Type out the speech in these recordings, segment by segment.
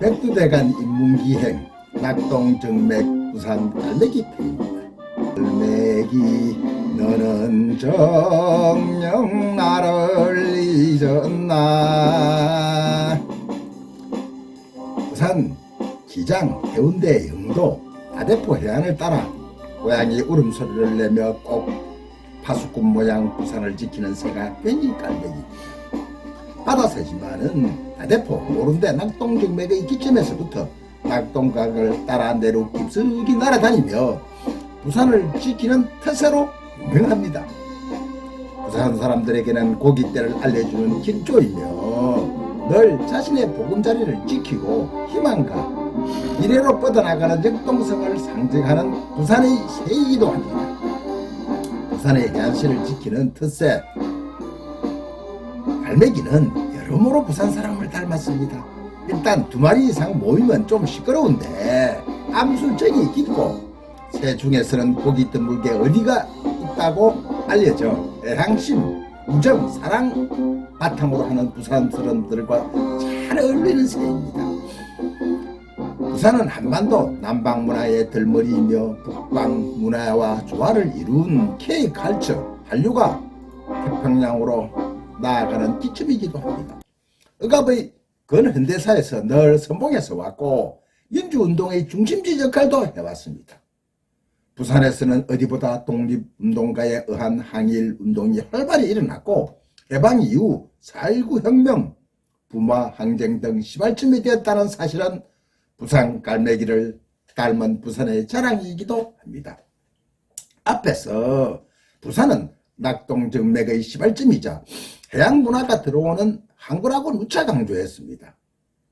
백두대간 인문기행 낙동정맥 부산 갈매기 편입니다. 갈매기 너는 정녕 나를 잊었나. 부산 기장 해운대 영도 아대포 해안을 따라 고양이 울음소리를 내며 꼭 파수꾼 모양 부산을 지키는 새가 괜히 갈매기. 바다새지만은 아대포 오른대 낙동정맥의 기점에서부터 낙동강을 따라 내로 깊숙이 날아다니며 부산을 지키는 태세로 유명합니다. 부산 사람들에게는 고깃대를 알려주는 길조이며 늘 자신의 보금자리를 지키고 희망과 미래로 뻗어나가는 역동성을 상징하는 부산의 새이기도 합니다. 부산의 해안시를 지키는 텃세 갈매기는 여러모로 부산 사람을 닮았습니다. 일단 두 마리 이상 모이면 좀 시끄러운데 암술적이 깊고 새 중에서는 고기 드물게 어디가 있다고 알려져 애향심, 우정, 사랑 바탕으로 하는 부산 사람들과 잘 어울리는 새입니다. 부산은 한반도 남방 문화의 들머리이며 북방 문화와 조화를 이룬 K컬처 한류가 태평양으로 나아가는 기점이기도 합니다. 억압의 근현대사에서 늘 선봉해서 왔고 민주운동의 중심지 역할도 해왔습니다. 부산에서는 어디보다 독립운동가에 의한 항일운동이 활발히 일어났고 해방 이후 4.19 혁명, 부마 항쟁 등 시발점이 되었다는 사실은 부산 갈매기를 닮은 부산의 자랑이기도 합니다. 앞에서 부산은 낙동정맥의 시발점이자 해양문화가 들어오는 항구라고 누차 강조했습니다.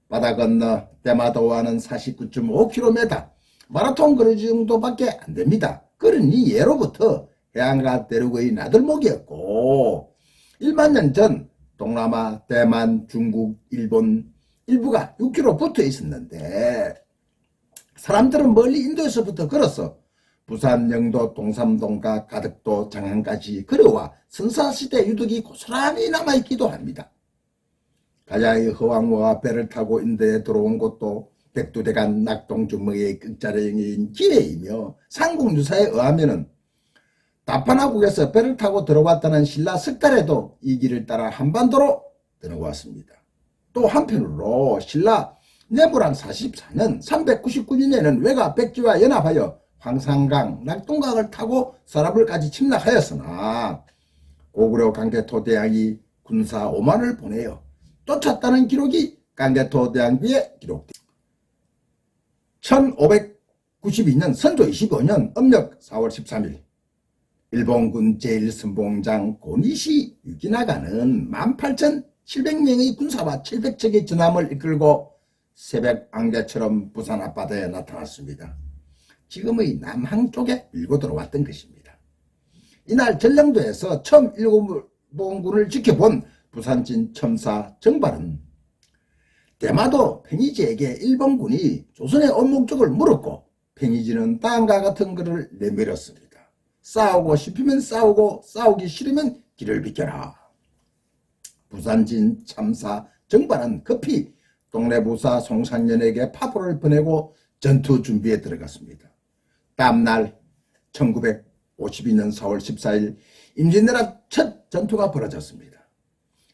바다 건너 대마도와는 49.5km, 마라톤 거리 정도밖에 안됩니다. 그러니 예로부터 해안과 대륙의 나들목이었고 1만 년 전 동남아, 대만, 중국, 일본 일부가 6km 붙어 있었는데 사람들은 멀리 인도에서부터 걸어서 부산, 영도, 동삼동과 가덕도, 장안까지 걸어와 선사시대 유적이 고스란히 남아있기도 합니다. 가야의 허왕모가 배를 타고 인도에 들어온 곳도 백두대간 낙동정맥의 끝자락인 기내이며 삼국유사에 의하면은 다파나국에서 배를 타고 들어왔다는 신라 석달에도 이 길을 따라 한반도로 들어왔습니다. 또 한편으로 신라 내무랑 44년 399년에는 외가 백지와 연합하여 황산강, 낙동강을 타고 서랍을까지 침략하였으나 고구려 강개토 대왕이 군사 5만을 보내어 쫓았다는 기록이 강개토 대왕기에 기록됩니다. 1592년 선조 25년 음력 4월 13일 일본군 제1선봉장 고니시 유기나가는 18,700명의 군사와 700척의 전함을 이끌고 새벽 안개처럼 부산 앞바다에 나타났습니다. 지금의 남항 쪽에 밀고 들어왔던 것입니다. 이날 전령도에서 처음 일본군을 지켜본 부산진 첨사 정발은 대마도 팽이지에게 일본군이 조선의 온 목적을 물었고 팽이지는 다음과 같은 글을 내밀었습니다. 싸우고 싶으면 싸우고 싸우기 싫으면 길을 비켜라. 부산진 참사 정발은 급히 동래부사 송상년에게 파도를 보내고 전투 준비에 들어갔습니다. 다음날 1952년 4월 14일 임진왜란 첫 전투가 벌어졌습니다.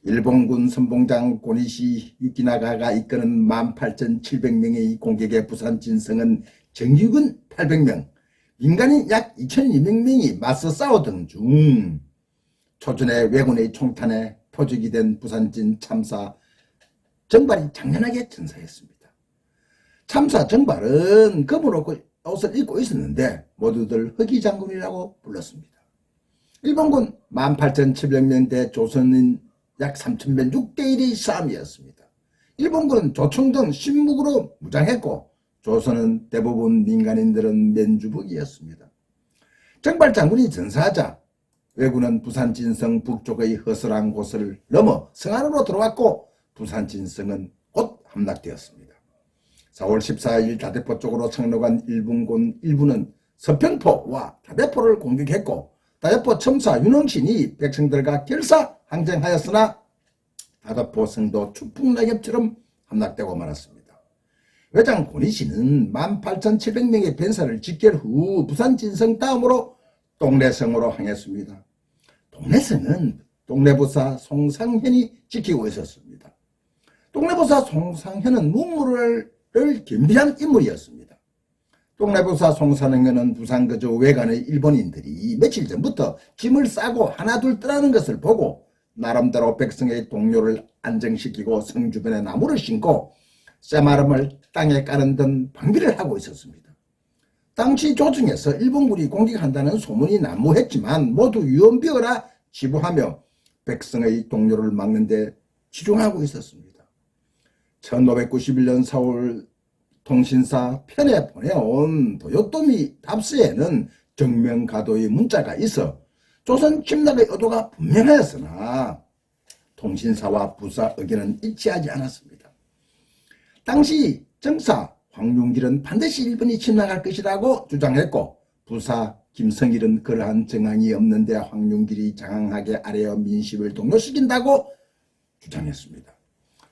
일본군 선봉장 고니시 유기나가가 이끄는 18,700명의 공격에 부산 진성은 정규군 800명, 민간인 약 2,200명이 맞서 싸우던 중 초전의 왜군의 총탄에 표적이 된 부산진 참사 정발이 장련하게 전사했습니다. 참사 정발은 검은 옷을 입고 있었는데 모두들 허기장군이라고 불렀습니다. 일본군 18,700명 대 조선인 약 3,000명 6대1의 싸움이었습니다. 일본군은 조총 등 신무기로 무장했고 조선은 대부분 민간인들은 맨주먹이었습니다. 정발 장군이 전사하자 왜군은 부산 진성 북쪽의 허술한 곳을 넘어 성 안으로 들어왔고 부산 진성은 곧 함락되었습니다. 4월 14일 다대포 쪽으로 착륙한 일본군 일부는 서평포와 다대포를 공격했고 다대포 첨사 윤홍신이 백성들과 결사 항쟁하였으나 다대포 성도 추풍낙엽처럼 함락되고 말았습니다. 회장 고니씨는 18,700명의 변사를 직결 후 부산 진성 다음으로 동래성으로 향했습니다. 동래성은 동래부사 송상현이 지키고 있었습니다. 동래부사 송상현은 문무를 겸비한 인물이었습니다. 동래부사 송상현은 부산 거주 외관의 일본인들이 며칠 전부터 짐을 싸고 하나둘 떠나는 것을 보고 나름대로 백성의 동료를 안정시키고 성 주변에 나무를 심고 쇠마름을 땅에 깔은 등 방비를 하고 있었습니다. 당시 조정에서 일본군이 공격한다는 소문이 난무했지만 모두 유언비어라 지부하며 백성의 동료를 막는 데 치중하고 있었습니다. 1591년 4월 통신사 편에 보내온 도요토미 답서에는 정명가도의 문자가 있어 조선 침략의 의도가 분명하였으나 통신사와 부사 의견은 일치하지 않았습니다. 당시 정사 황룡길은 반드시 일본이 침략할 것이라고 주장했고 부사 김성일은 그러한 정황이 없는데 황룡길이 장황하게 아래어 민심을 동요시킨다고 주장했습니다.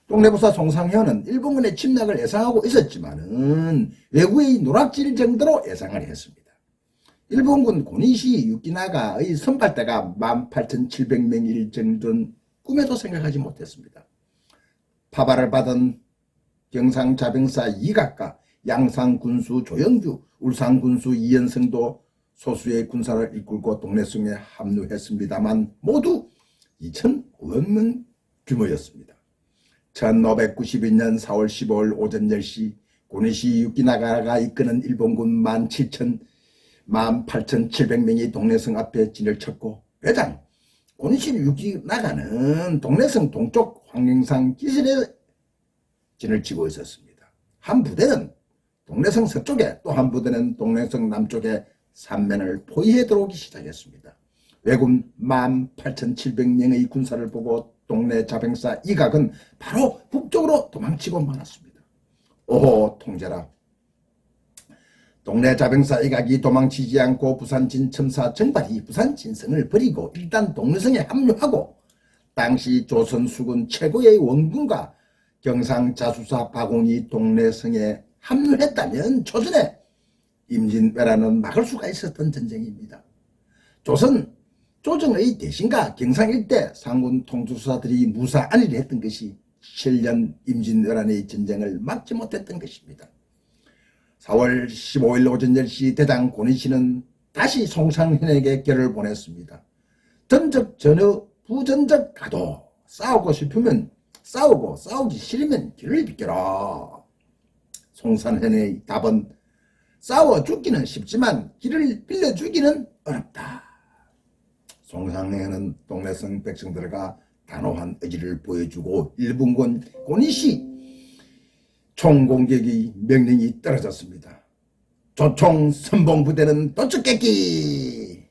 동래부사 송상현은 일본군의 침략을 예상하고 있었지만은 외구의 노략질 정도로 예상을 했습니다. 일본군 고니시 유키나가의 선발대가 18,700명일 정도는 꿈에도 생각하지 못했습니다. 파발을 받은 경상자병사 이각과 양산군수 조영주, 울산군수 이연성도 소수의 군사를 이끌고 동래성에 합류했습니다만 모두 2,500명 규모였습니다. 1592년 4월 15일 오전 10시 고니시 유키나가가 이끄는 일본군 18,700명이 동래성 앞에 진을 쳤고 회장 고니시 유키나가는 동래성 동쪽 황령산 기실에 진을 치고 있었습니다. 한 부대는 동래성 서쪽에 또 한 부대는 동래성 남쪽에 삼면을 포위해 들어오기 시작했습니다. 왜군 18,700명의 군사를 보고 동래 자병사 이각은 바로 북쪽으로 도망치고 말았습니다. 오호 통제라. 동래 자병사 이각이 도망치지 않고 부산 진첨사 정발이 부산 진성을 버리고 일단 동래성에 합류하고 당시 조선 수군 최고의 원군과 경상자수사 박웅이 동래성에 합류했다면 조선에 임진왜란은 막을 수가 있었던 전쟁입니다. 조정의 대신과 경상 일대 상군 통수사들이 무사안일을 했던 것이 7년 임진왜란의 전쟁을 막지 못했던 것입니다. 4월 15일 오전 10시 대장 고니씨는 다시 송상현에게 결을 보냈습니다. 전적 전후 부전적 가도 싸우고 싶으면 싸우고 싸우기 싫으면 길을 비켜라. 송상현의 답은 싸워 죽기는 쉽지만 길을 빌려주기는 어렵다. 송상현은 동래성 백성들과 단호한 의지를 보여주고 일본군 고니시 총공격의 명령이 떨어졌습니다. 조총 선봉부대는 도축객기.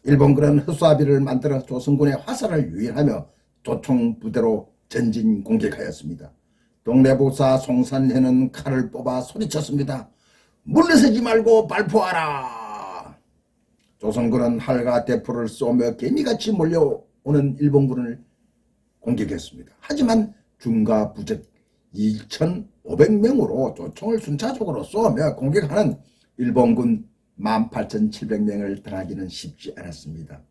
일본군은 허수아비를 만들어 조선군의 화살을 유인하며 조총부대로 전진 공격하였습니다. 동래부사 송상현은 칼을 뽑아 소리쳤습니다. 물러서지 말고 발포하라. 조선군은 활과 대포를 쏘며 개미같이 몰려오는 일본군을 공격했습니다. 하지만 중과 부적 2,500명으로 조총을 순차적으로 쏘며 공격하는 일본군 18,700명을 당하기는 쉽지 않았습니다.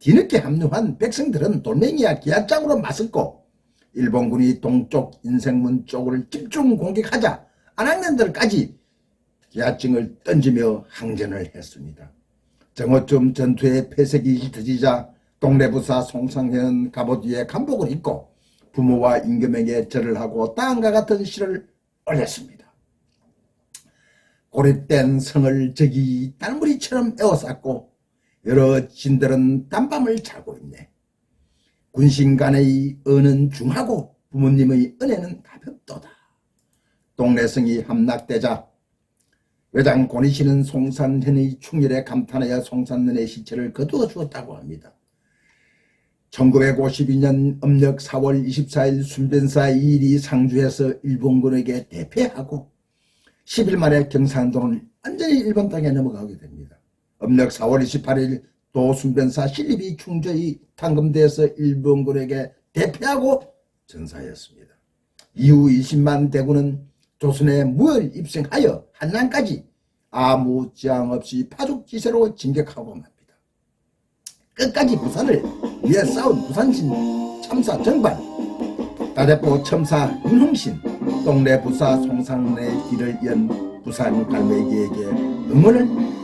뒤늦게 합류한 백성들은 돌멩이와 기압장으로 맞섰고 일본군이 동쪽 인생문 쪽을 집중 공격하자 안학년들까지 기압증을 던지며 항전을 했습니다. 정오쯤 전투의 폐색이 터지자 동래부사 송상현 갑옷 위에 간복을 입고 부모와 임금에게 절을 하고 다음과 같은 시를 올렸습니다. 고립된 성을 저기 딸무리처럼 에워쌌고 여러 진들은 땀밤을 자고 있네. 군신간의 은은 중하고 부모님의 은혜는 가볍도다. 동래성이 함락되자 외장 고니씨는 송상현의 충혈에 감탄하여 송상현의 시체를 거두어 주었다고 합니다. 1952년 음력 4월 24일 순변사 이일이 상주해서 일본군에게 대패하고 10일 만에 경상도는 완전히 일본 땅에 넘어가게 됩니다. 음력 4월 28일 도 순변사 신립이 충저히 탕금대에서 일본군에게 대패하고 전사했습니다. 이후 20만 대군은 조선의 무혈 입성하여 한남까지 아무 지장 없이 파죽지세로 진격하고 맙니다. 끝까지 부산을 위해 싸운 부산신 참사 정반, 다대포 첨사 윤흥신, 동래 부사 송상래 길을 연 부산 갈매기에게 응원을